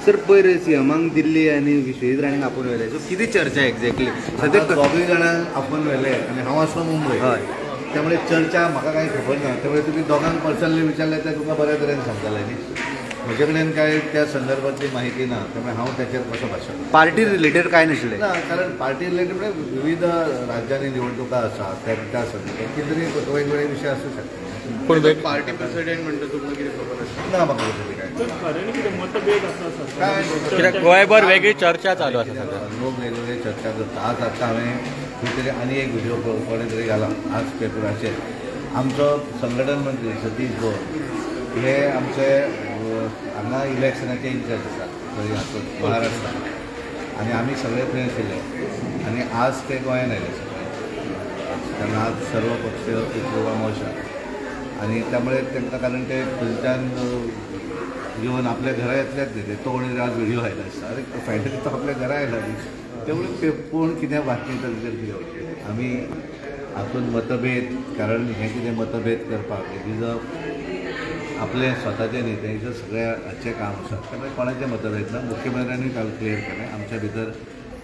sir पयर सीएमांक दिल्ली आनी विश्वजीत राणेंक आपोवन व्हेले सो कितें चर्चा एक्झॅक्टली सद्या दोगूय जाणांक आपोवन व्हेले आनी हांव आसलो मुंबय हय त्यामुळे चर्चा म्हाका कांय खबर ना त्यामुळे तुम्ही दोगांक पर्सनली विचारले तर तुमकां बऱ्या तरेन सांगतले न्ही म्हजे कडेन काय त्या संदर्भातली माहिती ना त्यामुळे हांव त्याचेर कसो भाशण पार्टी रिलेटेड काय नाशिल्लें ना कारण पार्टी रिलेटेड म्हणजे विविध राज्यांनी निवडणुका आसा त्या संदर्भात कितें तरी वेगवेगळे विषय असू शकतात पण पार्टी प्रेसिडेंट म्हणटा तुमकां कितें खबर आसा ना म्हाका तरी काय कित्याक गोंयभर वेगळी चर्चा चालू आसा सध्या लोक वेगवेगळे चर्चा करता आज आतां हांवें खंय तरी आनी एक व्हिडिओ कोणे तरी घाला आज पेपराचेर आमचो संघटन मंत्री सतीश गोर हे आमचे हांगा इलेक्शनाचे इन्चार्ज आसा थंय हातूंत महाराष्ट्रांत आनी आमी सगळे थंय आशिल्ले आनी आज ते गोंयांत आयले सगळे तेन्ना आज सर्व पक्षीय मोर्चा आनी त्यामुळे तांकां कारण ते थंयच्यान येवन आपल्या घरा येतलेच न्ही ते तो आज व्हिडिओ आयला आसता अरे फायनली तो आपल्या घरा आयला न्ही त्यामुळे कोण कितें बातमी ताचेर कितें वचचें आमी हातूंत मतभेद कारण हे कितें मतभेद करपाक इज आपले स्वताचे नेत्याचें सगळ्या हाचें काम आसा त्यामुळे कोणाचें मतभेद ना मुख्यमंत्र्यांनी काल क्लियर केलें आमच्या भितर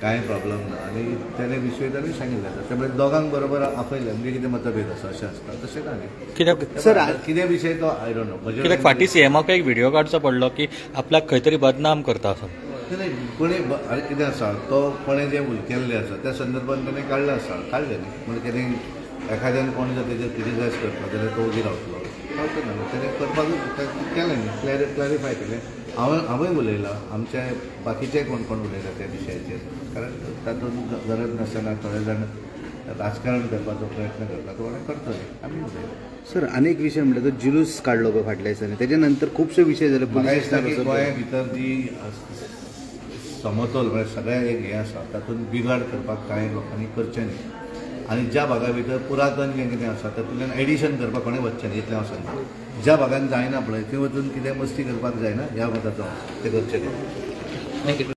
कांय प्रॉब्लम ना आनी तेणे विशय ताणें सांगिल्लें आसा त्यामुळे दोगांक बरोबर आपयलें म्हणजे कितें मतभेद आसा अशें आसता तशें ना न्ही कित्याक सर कितें विशय तो आय डोंट नो म्हणजे कित्याक फाटीं सीएमाक एक व्हिडिओ काडचो पडलो की आपल्याक खंय तरी बदनाम करता असो नाही कोणी अरे कितें आसा तो कोणें जें उलकेल्लें आसा त्या संदर्भात ताणें काडलें आसा काडलें न्ही म्हणजे कितें एखाद्यान कोण जर तेजेर क्रिटिसायज करता जाल्यार तो उगी रावतलो रावचो ना तेणें करपाक केलें न्ही क्लॅरिफाय केलें हांवूय उलयलां आमचे बाकीचे कोण कोण उलयला त्या विशयाचेर कारण तातूंत गरज नासतना थोडे जाण राजकारण करपाचो प्रयत्न करता तो कोणें करतले आमी उलयला सर आनीक विशय म्हणल्यार तो जुलूस काडलो पळय फाटल्या दिसांनी तेजे नंतर खुबशे विशय जाले म्हाका दिसता की गोंया भितर जी समतोल म्हणजे सगळ्या एक हें आसा तातूंत बिगाड करपाक कांय लोकांनी करचें न्ही आनी ज्या भागा भितर पुरातन जें कितें आसा तातूंतल्यान एडिशन करपाक कोणें वचचें न्ही इतलें हांव सांगता ज्या भागांत जायना पळय थंय वचून कितें मस्ती करपाक जायना ह्या मताचो ते करचें न्ही